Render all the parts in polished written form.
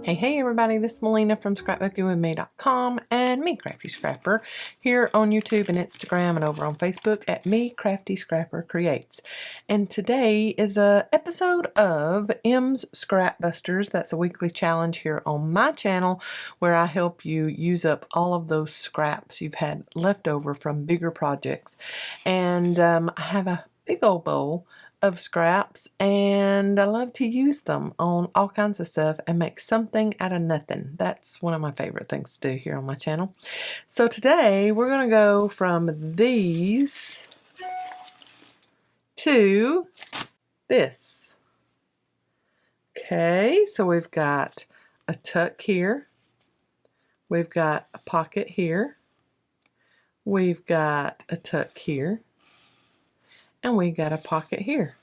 Hey everybody, this is Melina from ScrapbookingWithMe.com and Me Crafty Scrapper here on YouTube and Instagram and over on Facebook at Me Crafty Scrapper Creates. And today is a episode of M's Scrap Busters. That's a weekly challenge here on my channel where I help you use up all of those scraps you've had left over from bigger projects. And I have a big old bowl of scraps and I love to use them on all kinds of stuff and make something out of nothing. That's one of my favorite things to do here on my channel. So today we're going to go from these to this. Okay, so we've got a tuck here, we've got a pocket here, we've got a tuck here, and we got a pocket here.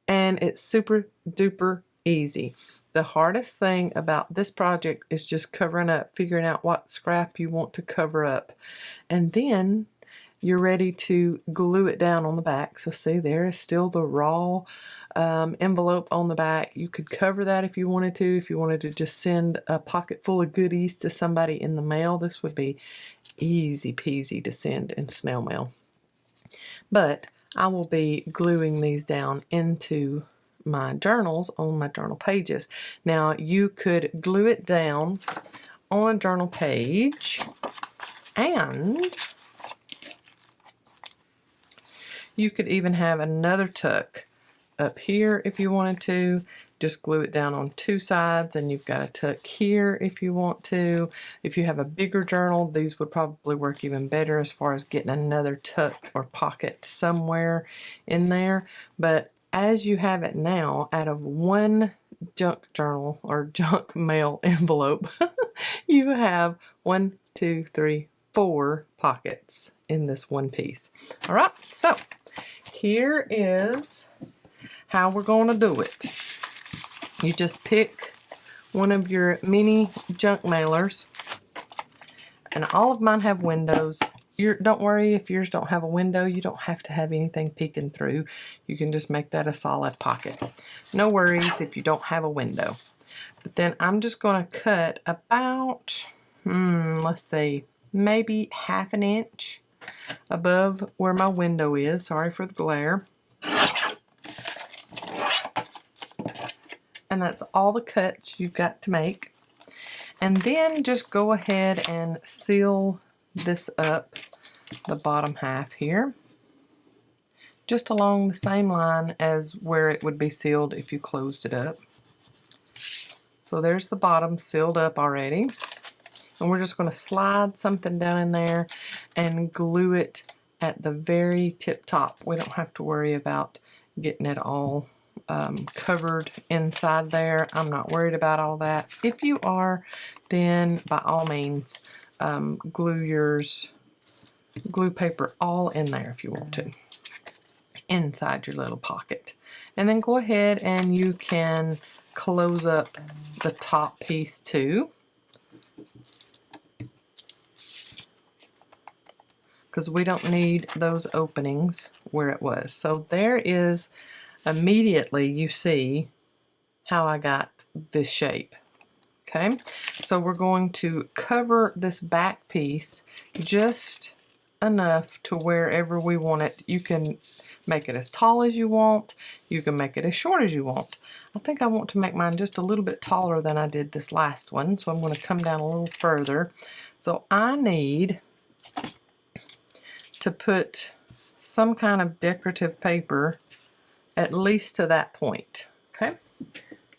And it's super duper easy. The hardest thing about this project is just covering up, figuring out what scrap you want to cover up. And then you're ready to glue it down on the back. So see, there is still the raw envelope on the back. You could cover that if you wanted to. If you wanted to just send a pocket full of goodies to somebody in the mail, this would be easy peasy to send in snail mail. But I will be gluing these down into my journals on my journal pages. Now you could glue it down on a journal page and you could even have another tuck up here if you wanted to. Just glue it down on two sides and you've got a tuck here if you want to. If you have a bigger journal, these would probably work even better as far as getting another tuck or pocket somewhere in there. But as you have it now, out of one junk journal or junk mail envelope, you have 1, 2, 3, 4 pockets in this one piece. All right, so here is how we're going to do it. You just pick one of your mini junk mailers, and all of mine have windows. Don't worry if yours don't have a window. You don't have to have anything peeking through. You can just make that a solid pocket. No worries if you don't have a window. But then I'm just going to cut about, let's see, maybe 1/2 inch above where my window is. Sorry for the glare. And that's all the cuts you've got to make. And then just go ahead and seal this up, the bottom half here, just along the same line as where it would be sealed if you closed it up. So there's the bottom sealed up already. And we're just going to slide something down in there and glue it at the very tip top. We don't have to worry about getting it all covered inside there. I'm not worried about all that. If you are, then by all means glue paper all in there if you want to, inside your little pocket. And then go ahead and you can close up the top piece too, because we don't need those openings where it was. So there is, immediately you see how I got this shape. Okay, so we're going to cover this back piece just enough to wherever we want it. You can make it as tall as you want. You can make it as short as you want. I think I want to make mine just a little bit taller than I did this last one, so I'm going to come down a little further. So I need to put some kind of decorative paper at least to that point. Okay,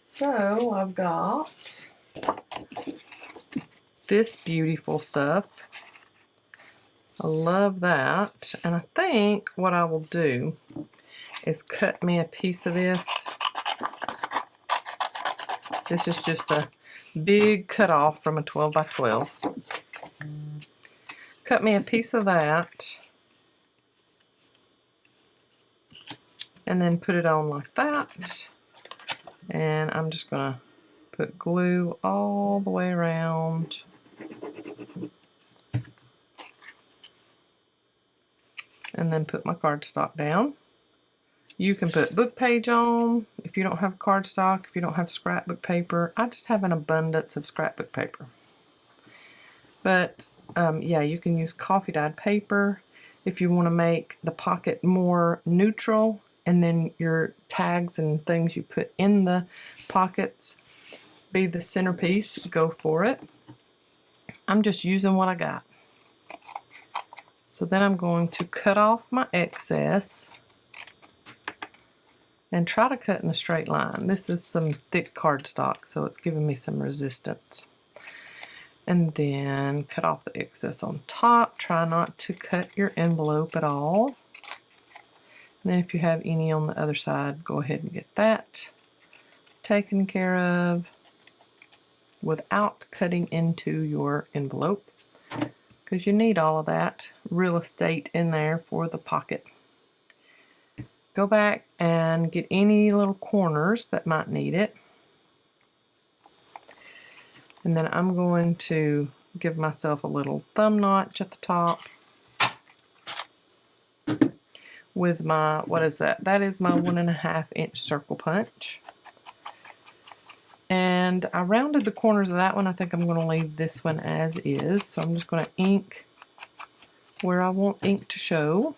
so I've got this beautiful stuff. I love that. And I think what I will do is cut me a piece of this. This is just a big cutoff from a 12 by 12. Cut me a piece of that. And then put it on like that. And I'm just going to put glue all the way around. And then put my cardstock down. You can put book page on if you don't have cardstock, if you don't have scrapbook paper. I just have an abundance of scrapbook paper. But yeah, you can use coffee dyed paper if you want to make the pocket more neutral, and then your tags and things you put in the pockets be the centerpiece. Go for it. I'm just using what I got. So then I'm going to cut off my excess and try to cut in a straight line. This is some thick cardstock, so it's giving me some resistance. And then cut off the excess on top. Try not to cut your envelope at all. And then if you have any on the other side, go ahead and get that taken care of without cutting into your envelope, because you need all of that real estate in there for the pocket. Go back and get any little corners that might need it. And then I'm going to give myself a little thumb notch at the top with my, what is that? That is my 1.5 inch circle punch. And I rounded the corners of that one. I think I'm going to leave this one as is. So I'm just going to ink where I want ink to show.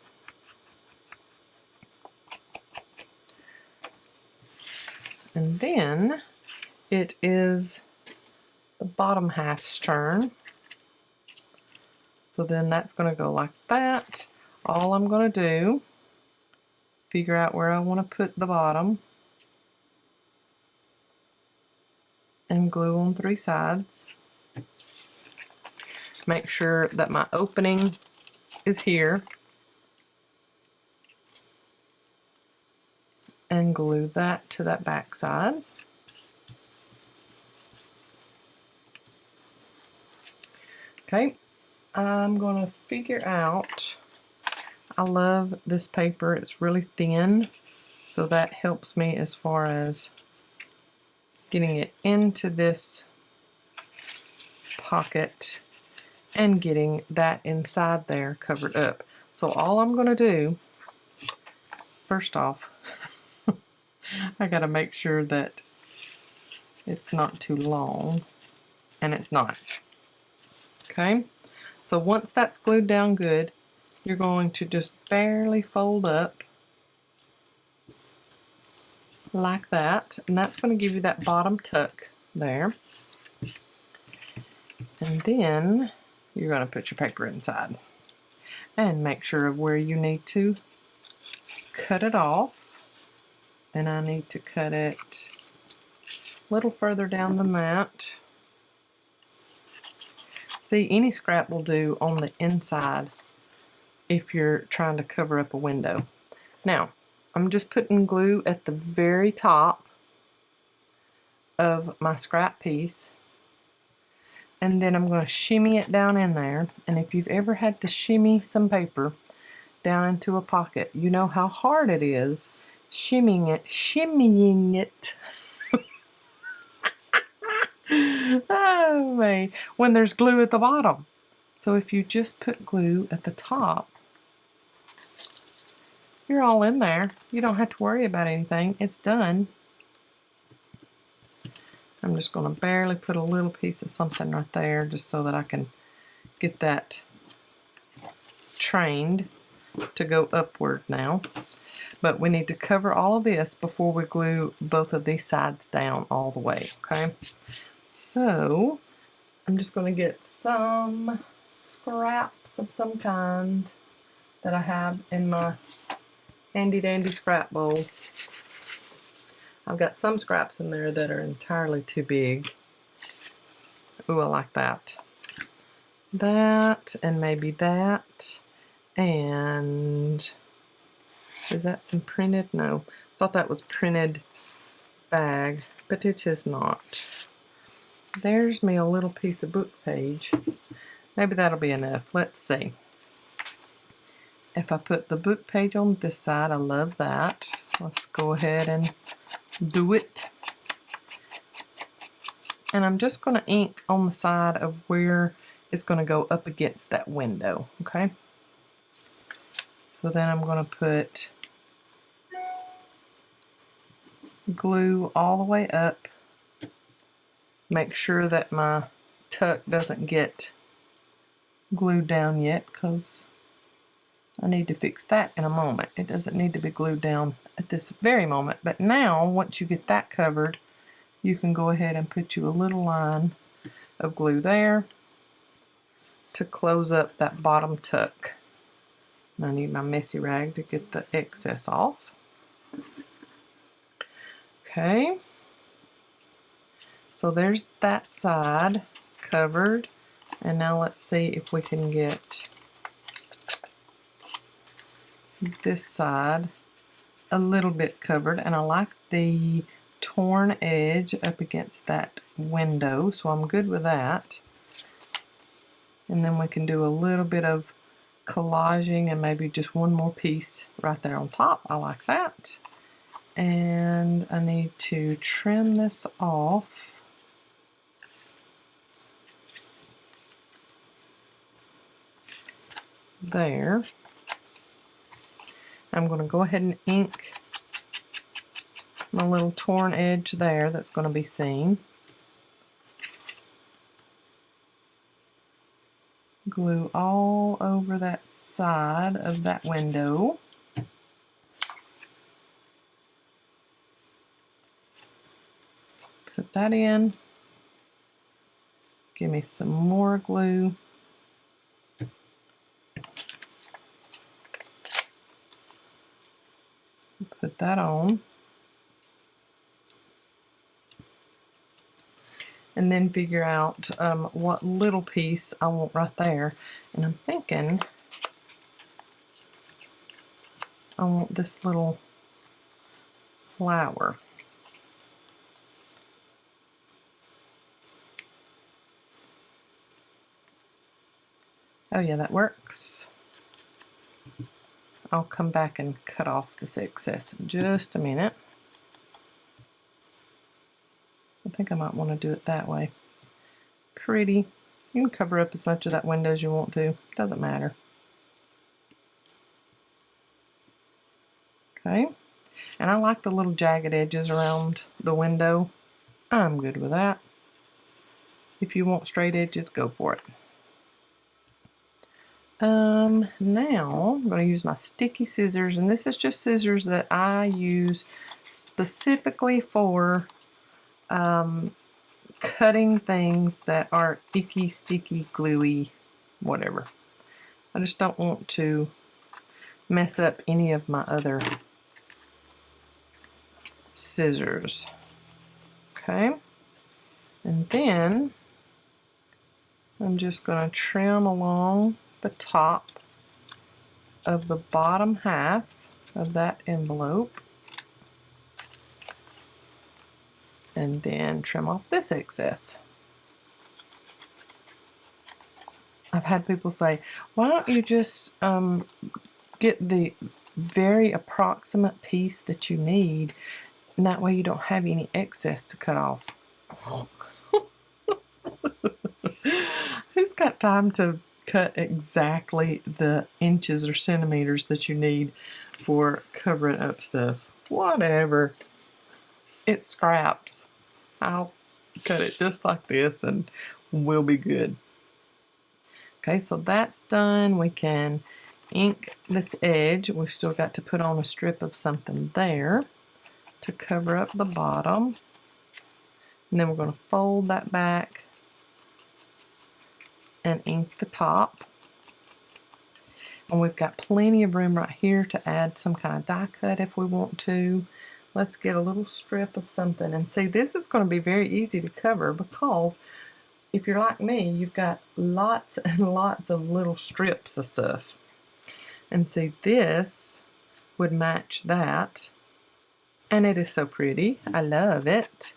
And then it is the bottom half's turn. So then that's going to go like that. All I'm going to do, figure out where I want to put the bottom and glue on 3 sides. Make sure that my opening is here and glue that to that back side. Okay, I'm going to figure out, I love this paper, it's really thin, so that helps me as far as getting it into this pocket and getting that inside there covered up. So all I'm going to do, first off, I got to make sure that it's not too long, and it's not. Okay, so once that's glued down good, you're going to just barely fold up like that, and that's going to give you that bottom tuck there. And then you're going to put your paper inside and make sure of where you need to cut it off. And I need to cut it a little further down than that. See, any scrap will do on the inside if you're trying to cover up a window. Now, I'm just putting glue at the very top of my scrap piece, and then I'm going to shimmy it down in there. And if you've ever had to shimmy some paper down into a pocket, you know how hard it is shimmying it. Oh man, when there's glue at the bottom. So if you just put glue at the top, you're all in there. You don't have to worry about anything. It's done. I'm just going to barely put a little piece of something right there just so that I can get that trained to go upward now. But we need to cover all of this before we glue both of these sides down all the way, okay? So I'm just going to get some scraps of some kind that I have in my handy dandy scrap bowl. I've got some scraps in there that are entirely too big. Ooh, I like that. That, and maybe that, and is that some printed? No, thought that was printed bag, but it is not. There's me a little piece of book page. Maybe that'll be enough. Let's see. If I put the book page on this side, I love that. Let's go ahead and do it. And I'm just going to ink on the side of where it's going to go up against that window, okay? So then I'm going to put glue all the way up. Make sure that my tuck doesn't get glued down yet, because I need to fix that in a moment. It doesn't need to be glued down at this very moment, but now once you get that covered, you can go ahead and put you a little line of glue there to close up that bottom tuck. And I need my messy rag to get the excess off. Okay, so there's that side covered, and now let's see if we can get this side a little bit covered. And I like the torn edge up against that window, so I'm good with that. And then we can do a little bit of collaging and maybe just one more piece right there on top. I like that. And I need to trim this off. There. I'm going to go ahead and ink my little torn edge there that's going to be seen. Glue all over that side of that window. Put that in. Give me some more glue. Put that on. And then figure out what little piece I want right there. And I'm thinking I want this little flower. Oh yeah, that works. I'll come back and cut off this excess in just a minute. I think I might want to do it that way. Pretty. You can cover up as much of that window as you want to. Doesn't matter. Okay. And I like the little jagged edges around the window. I'm good with that. If you want straight edges, go for it. Now I'm going to use my sticky scissors, and this is just scissors that I use specifically for cutting things that are icky, sticky, gluey, whatever. I just don't want to mess up any of my other scissors. Okay, and then I'm just going to trim along the top of the bottom half of that envelope, and then trim off this excess. I've had people say, why don't you just get the very approximate piece that you need, and that way you don't have any excess to cut off. Who's got time to cut exactly the inches or centimeters that you need for covering up stuff? Whatever. It scraps. I'll cut it just like this and we'll be good. Okay, so that's done. We can ink this edge. We've still got to put on a strip of something there to cover up the bottom. And then we're going to fold that back and ink the top. And we've got plenty of room right here to add some kind of die cut if we want to. Let's get a little strip of something. And see, this is going to be very easy to cover because if you're like me, you've got lots and lots of little strips of stuff. And see, this would match that. And it is so pretty. I love it.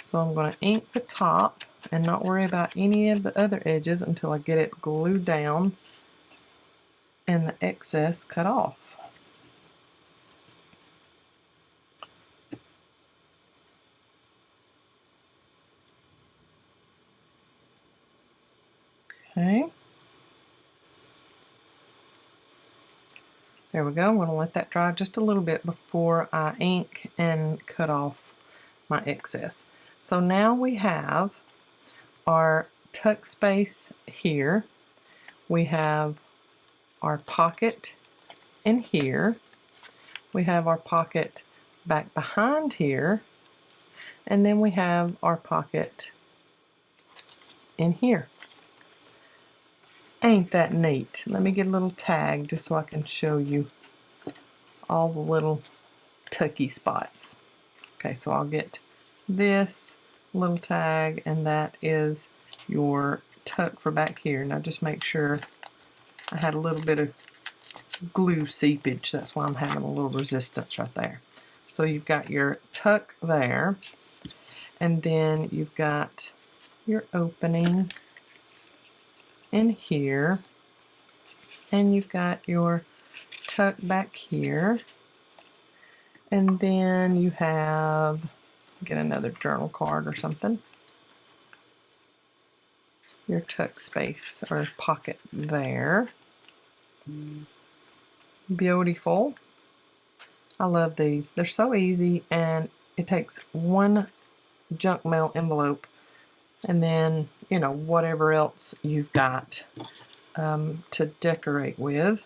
So I'm going to ink the top and not worry about any of the other edges until I get it glued down and the excess cut off. Okay. There we go. I'm going to let that dry just a little bit before I ink and cut off my excess. So now we have our tuck space here. We have our pocket in here. We have our pocket back behind here. And then we have our pocket in here. Ain't that neat? Let me get a little tag just so I can show you all the little tucky spots. Okay, so I'll get this little tag, and that is your tuck for back here. Now just make sure I had a little bit of glue seepage. That's why I'm having a little resistance right there. So you've got your tuck there, and then you've got your opening in here, and you've got your tuck back here, and then you have, get another journal card or something, your tuck space or pocket there. Beautiful. I love these. They're so easy, and it takes one junk mail envelope and then, you know, whatever else you've got to decorate with.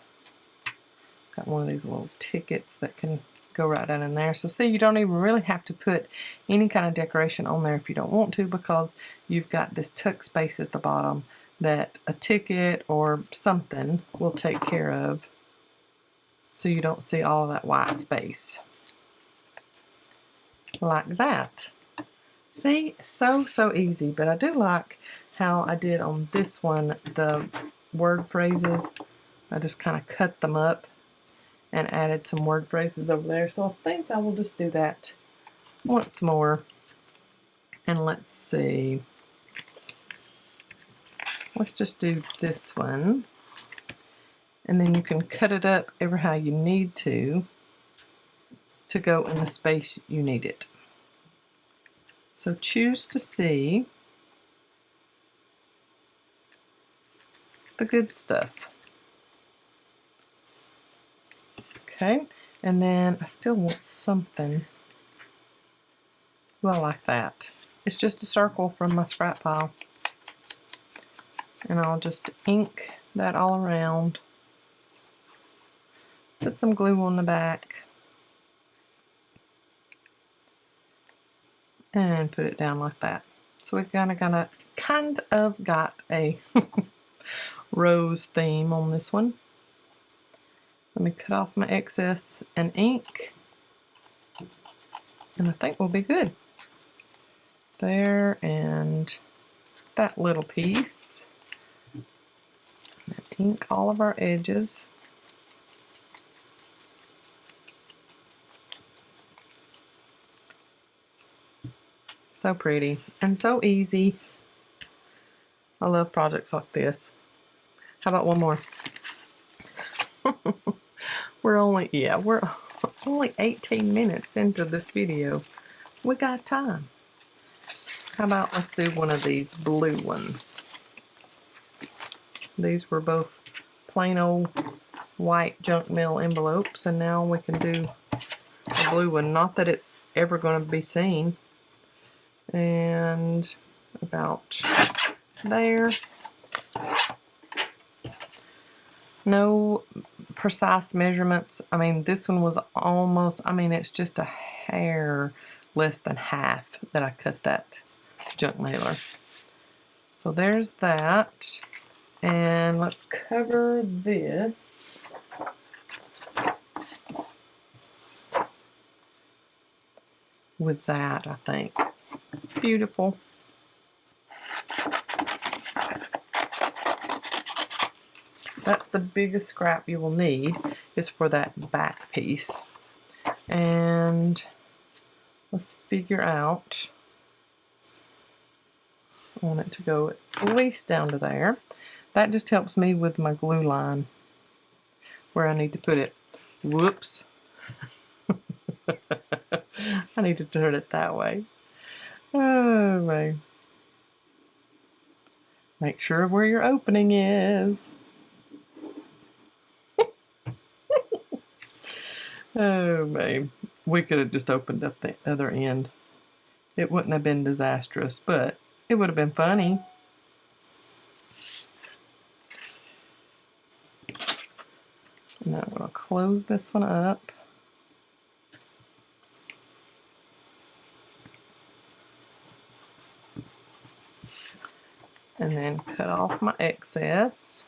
Got one of these little tickets that can go right down in there. So see, you don't even really have to put any kind of decoration on there if you don't want to, because you've got this tuck space at the bottom that a ticket or something will take care of, so you don't see all of that white space. Like that. See, so easy. But I do like how I did on this one, the word phrases. I just kind of cut them up and added some word phrases over there. So I think I will just do that once more. And let's see. Let's just do this one. And then you can cut it up ever how you need to go in the space you need it. So choose to see the good stuff. Okay, and then I still want something well like that. It's just a circle from my scrap pile. And I'll just ink that all around. Put some glue on the back. And put it down like that. So we've kind of got a rose theme on this one. Let me cut off my excess and ink, and I think we'll be good. There, and that little piece. And ink all of our edges. So pretty and so easy. I love projects like this. How about one more? we're only 18 minutes into this video. We got time. How about let's do one of these blue ones. These were both plain old white junk mail envelopes, and now we can do a blue one. Not that it's ever going to be seen. And about there. No precise measurements. I mean, this one was almost, I mean, it's just a hair less than half that I cut that junk mailer. So there's that. And let's cover this with that, I think. Beautiful. That's the biggest scrap you will need, is for that back piece. And let's figure out, I want it to go at least down to there. That just helps me with my glue line where I need to put it. Whoops. I need to turn it that way. Oh, man. Make sure of where your opening is. Oh, babe. We could have just opened up the other end. It wouldn't have been disastrous, but it would have been funny. And I'm going to close this one up. And then cut off my excess.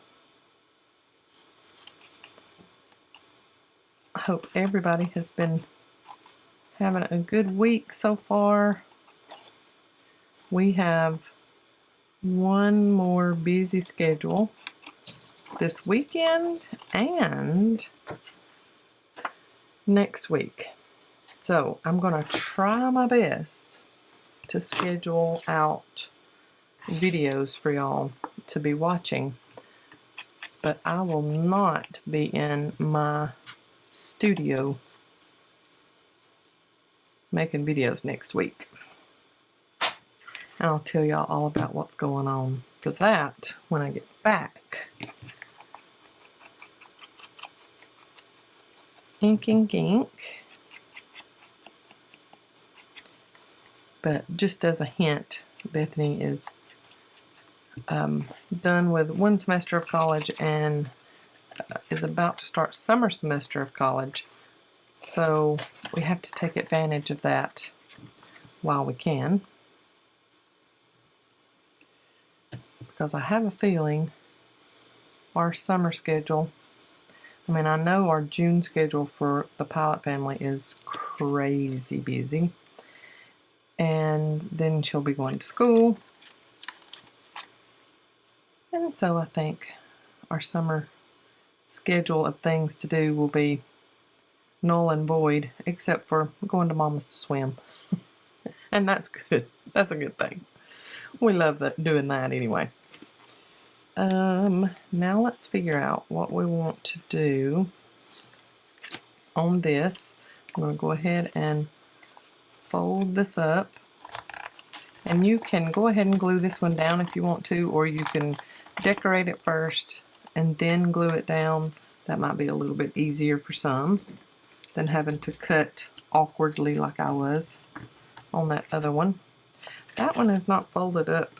I hope everybody has been having a good week so far. We have one more busy schedule this weekend and next week. So I'm going to try my best to schedule out videos for y'all to be watching, but I will not be in my studio making videos next week. And I'll tell y'all all about what's going on for that when I get back. Inking ink. But just as a hint, Bethany is done with one semester of college and is about to start summer semester of college. So we have to take advantage of that while we can. Because I have a feeling our summer schedule, I mean, I know our June schedule for the Pylant family is crazy busy. And then she'll be going to school. And so I think our summer schedule of things to do will be null and void, except for going to Mama's to swim. And that's good. That's a good thing. We love doing that anyway. Now let's figure out what we want to do on this. I'm going to go ahead and fold this up. And you can go ahead and glue this one down if you want to, or you can decorate it first and then glue it down. That might be a little bit easier for some than having to cut awkwardly like I was on that other one. That one is not folded up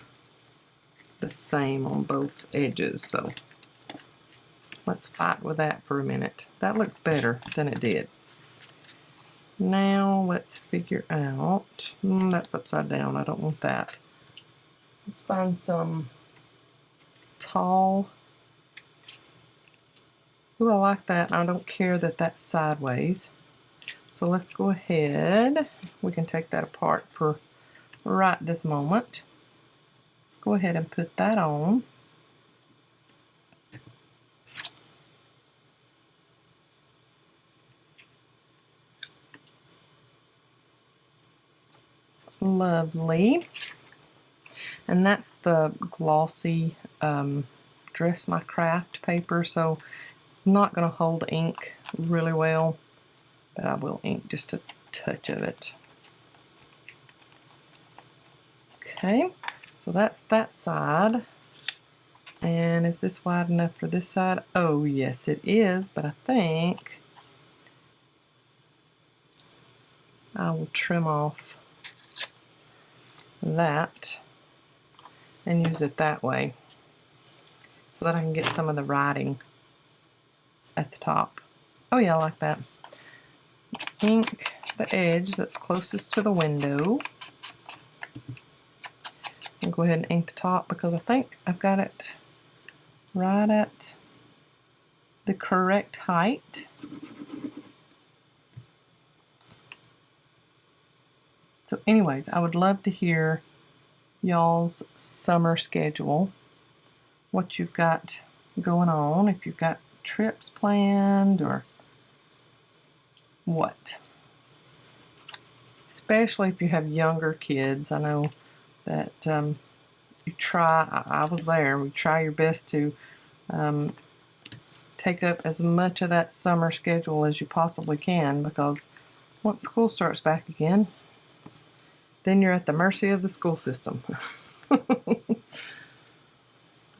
the same on both edges, so let's fight with that for a minute. That looks better than it did. Now let's figure out, that's upside down, I don't want that. Let's find some tall. Ooh, I like that. I don't care that that's sideways. So let's go ahead. We can take that apart for right this moment. Let's go ahead and put that on. Lovely. And that's the glossy Dress My Craft paper, so I'm not going to hold ink really well, but I will ink just a touch of it. Okay, so that's that side. And is this wide enough for this side? Oh yes it is, but I think I will trim off that and use it that way so that I can get some of the writing at the top. Oh yeah, I like that. Ink the edge that's closest to the window. And go ahead and ink the top because I think I've got it right at the correct height. So anyways, I would love to hear y'all's summer schedule, what you've got going on, if you've got trips planned or what. Especially if you have younger kids. I know that you try, I was there, we try your best to take up as much of that summer schedule as you possibly can, because once school starts back again, then you're at the mercy of the school system.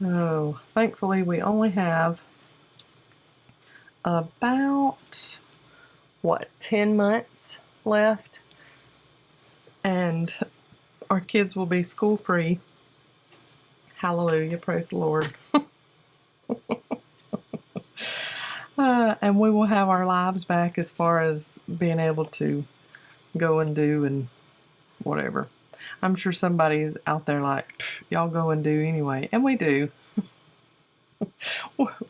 Oh, thankfully we only have about what, 10 months left, and our kids will be school free. Hallelujah, praise the Lord. And we will have our lives back as far as being able to go and do and whatever. I'm sure somebody's out there like, y'all go and do anyway. And we do.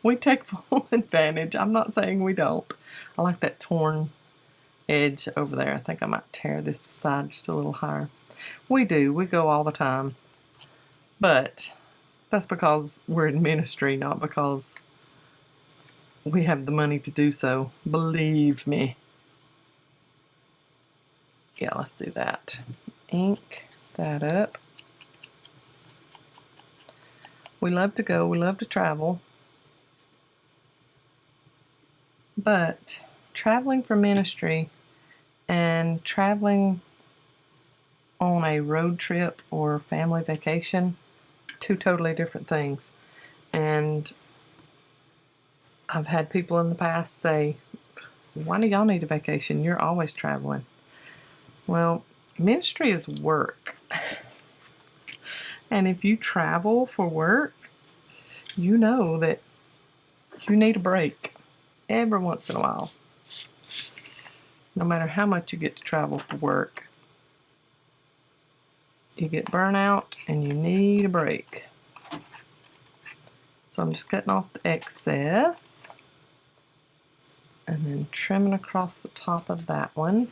We take full advantage. I'm not saying we don't. I like that torn edge over there. I think I might tear this side just a little higher. We do. We go all the time. But that's because we're in ministry, not because we have the money to do so. Believe me. Yeah, let's do that. Ink that up. We love to go. We love to travel. But traveling for ministry and traveling on a road trip or family vacation, two totally different things. And I've had people in the past say, why do y'all need a vacation? You're always traveling. Well, ministry is work. And if you travel for work, you know that you need a break every once in a while. No matter how much you get to travel for work, you get burnout and you need a break. So I'm just cutting off the excess and then trimming across the top of that one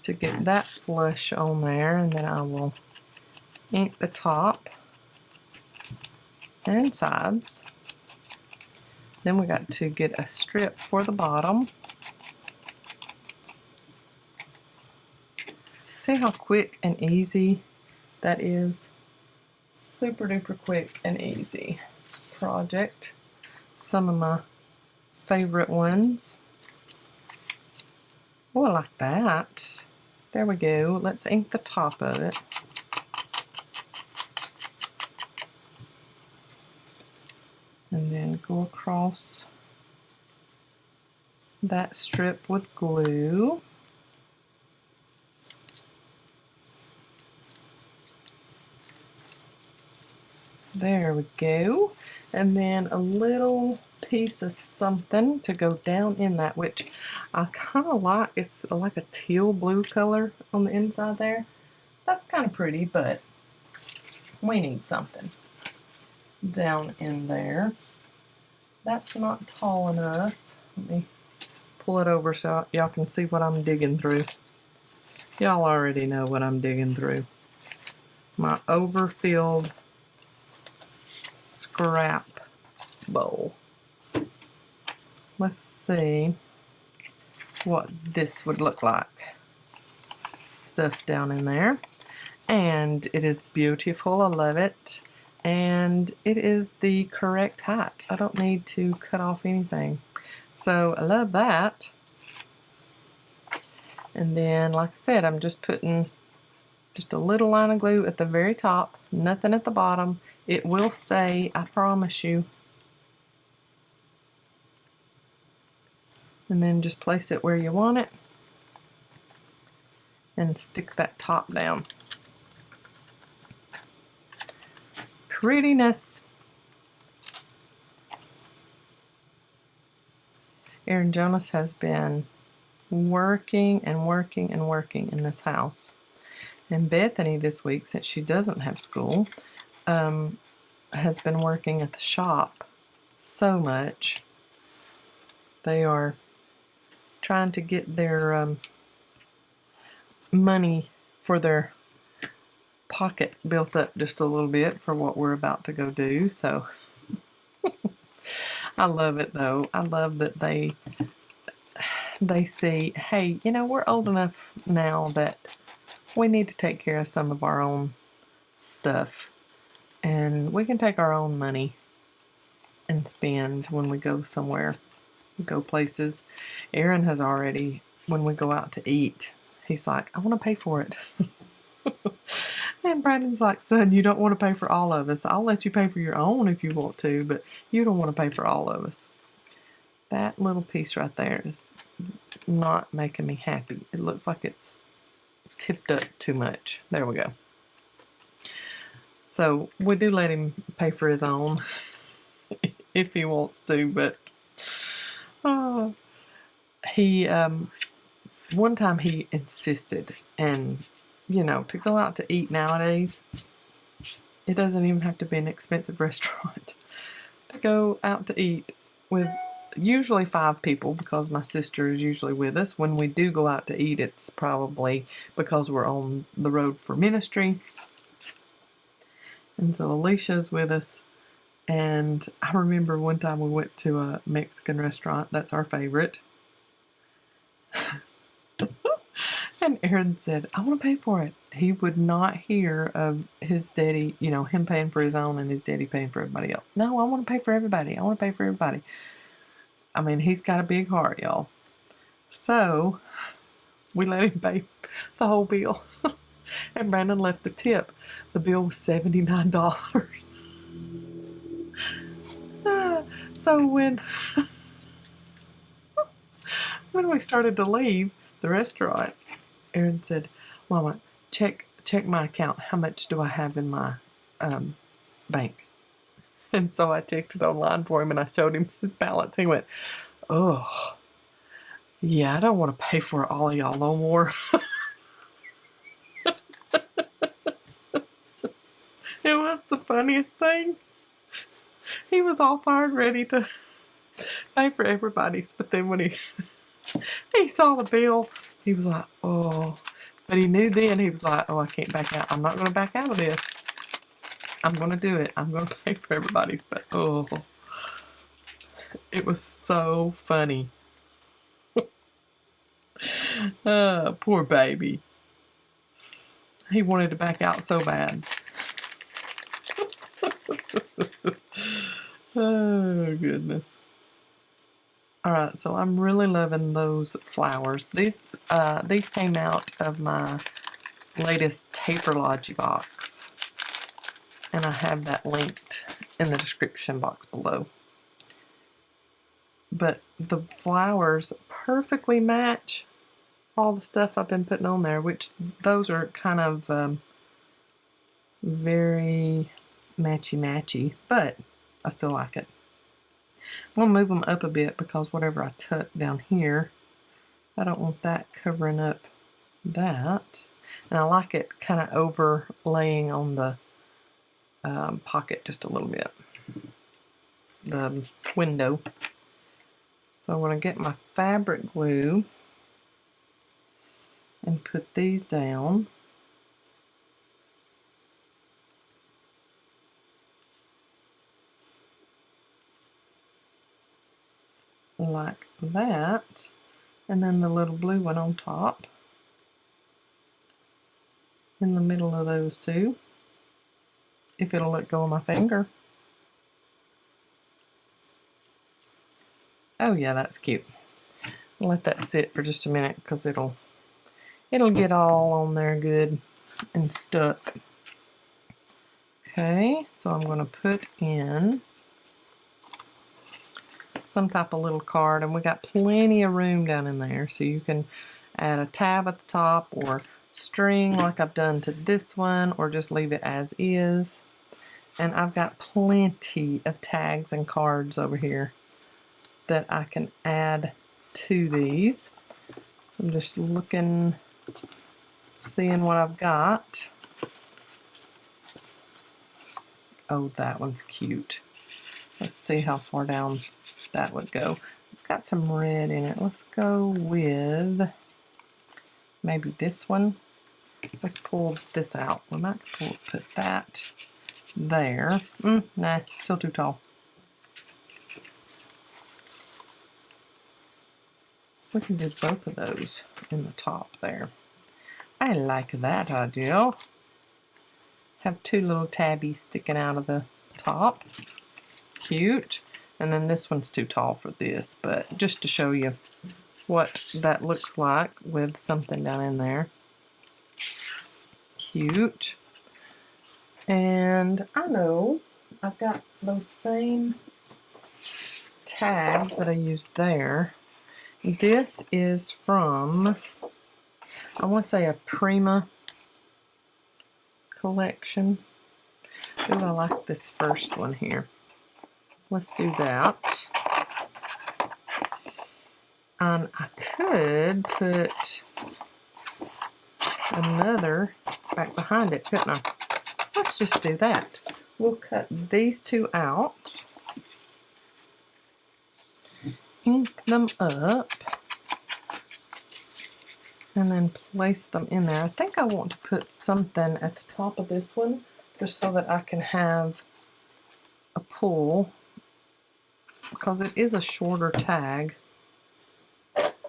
to get that flush on there, and then I will ink the top and sides. Then we got to get a strip for the bottom. See how quick and easy that is? Super duper quick and easy project. Some of my favorite ones. Oh, I like that. There we go. Let's ink the top of it. And then go across that strip with glue. There we go. And then a little piece of something to go down in that, which I kind of like. It's like a teal blue color on the inside there. That's kind of pretty, but we need something down in there. That's not tall enough. Let me pull it over so y'all can see what I'm digging through. Y'all already know what I'm digging through. My overfilled scrap bowl. Let's see what this would look like. Stuff down in there. And it is beautiful. I love it. And it is the correct height. I don't need to cut off anything. So I love that. And then, like I said, I'm just putting just a little line of glue at the very top, nothing at the bottom. It will stay, I promise you. And then just place it where you want it and stick that top down. Prettiness. Aaron Jonas has been working and working and working in this house. And Bethany this week, since she doesn't have school, has been working at the shop so much. They are trying to get their money for their pocket built up just a little bit for what we're about to go do. So I love it though. I love that they see, hey, you know, we're old enough now that we need to take care of some of our own stuff, and we can take our own money and spend when we go somewhere, go places. Aaron has already, when we go out to eat, he's like, I want to pay for it. And Brandon's like, son, you don't want to pay for all of us. I'll let you pay for your own if you want to, but you don't want to pay for all of us. That little piece right there is not making me happy. It looks like it's tipped up too much. There we go. So we do let him pay for his own if he wants to, but he one time he insisted, and you know, to go out to eat nowadays, it doesn't even have to be an expensive restaurant. To go out to eat with usually 5 people, because my sister is usually with us. When we do go out to eat, it's probably because we're on the road for ministry. And so Alicia's with us. And I remember one time we went to a Mexican restaurant. That's our favorite. And Aaron said, I want to pay for it. He would not hear of his daddy, you know, him paying for his own and his daddy paying for everybody else. No, I want to pay for everybody. I want to pay for everybody. I mean, he's got a big heart, y'all. So we let him pay the whole bill. And Brandon left the tip. The bill was $79. So when we started to leave the restaurant, Aaron said, Mama, check my account. How much do I have in my bank? And so I checked it online for him, and I showed him his balance. He went, oh, yeah, I don't want to pay for all of y'all no more. It was the funniest thing. He was all fired, ready to pay for everybody's, but then when he saw the bill, he was like, oh. But he knew then, he was like, oh, I can't back out. I'm not going to back out of this. I'm going to do it. I'm going to pay for everybody's. But, oh, it was so funny. Poor baby. He wanted to back out so bad. Oh, goodness. Alright, so I'm really loving those flowers. These came out of my latest Taperlogy box. And I have that linked in the description box below. But the flowers perfectly match all the stuff I've been putting on there, which those are kind of very matchy-matchy, but I still like it. I'm going to move them up a bit because whatever I tuck down here, I don't want that covering up that. And I like it kind of overlaying on the pocket just a little bit, the window. So I'm going to get my fabric glue and put these down. Like that, and then the little blue one on top in the middle of those two, if it'll let go of my finger. Oh yeah, that's cute. I'll let that sit for just a minute because it'll get all on there good and stuck. Okay, so I'm going to put in some type of little card, and we got plenty of room down in there, so you can add a tab at the top or string like I've done to this one, or just leave it as is. And I've got plenty of tags and cards over here that I can add to these. I'm just looking, seeing what I've got. Oh, that one's cute. Let's see how far down that would go. It's got some red in it. Let's go with maybe this one. Let's pull this out. We might put that there. Nah, still too tall. We can do both of those in the top there. I like that idea. Have 2 little tabbies sticking out of the top. Cute. And then this one's too tall for this, but just to show you what that looks like with something down in there. Cute. And I know I've got those same tags that I used there. This is from, I want to say, a Prima collection. Ooh, I like this first one here. Let's do that. And I could put another back behind it, couldn't I? Let's just do that. We'll cut these two out, ink them up, and then place them in there. I think I want to put something at the top of this one just so that I can have a pull, because it is a shorter tag.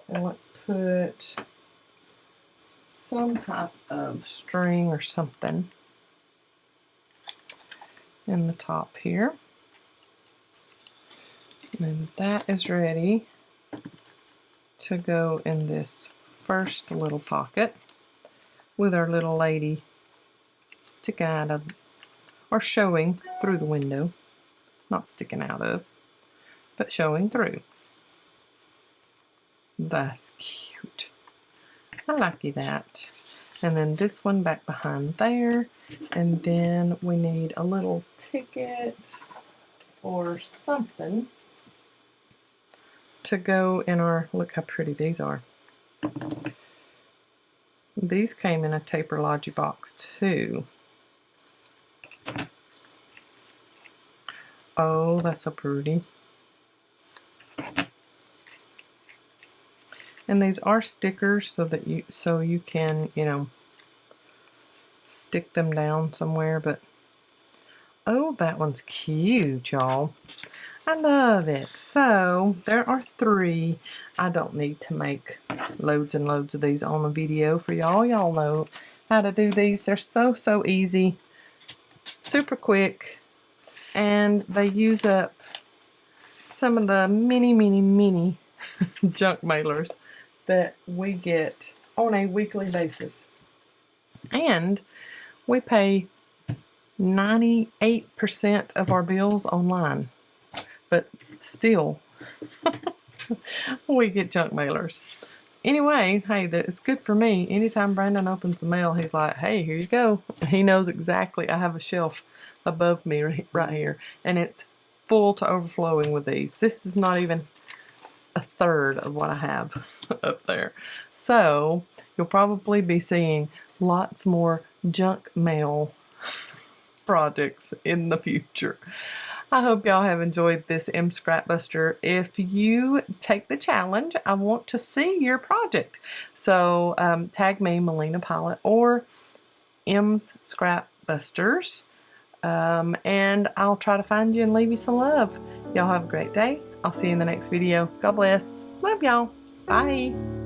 And let's put some type of string or something in the top here. And that is ready to go in this first little pocket with our little lady sticking out of, or showing through the window. Not sticking out of, but showing through. That's cute. I like that. And then this one back behind there. And then we need a little ticket or something to go in our, look how pretty these are. These came in a Taperlogy box too. Oh, that's so pretty. And these are stickers so that you can, you know, stick them down somewhere, but oh, that one's cute, y'all. I love it. So there are 3. I don't need to make loads and loads of these on a video for y'all. Y'all know how to do these. They're so easy, super quick, and they use up some of the mini junk mailers that we get on a weekly basis. And we pay 98% of our bills online. But still, we get junk mailers. Anyway, hey, it's good for me. Anytime Brandon opens the mail, he's like, hey, here you go. He knows exactly. I have a shelf above me right here, and it's full to overflowing with these. This is not even a third of what I have up there. So you'll probably be seeing lots more junk mail projects in the future. I hope y'all have enjoyed this M Scrapbuster. If you take the challenge, I want to see your project. So tag me, Melina Pylant, or M's Scrapbusters, and I'll try to find you and leave you some love. Y'all have a great day. I'll see you in the next video. God bless. Love y'all. Bye.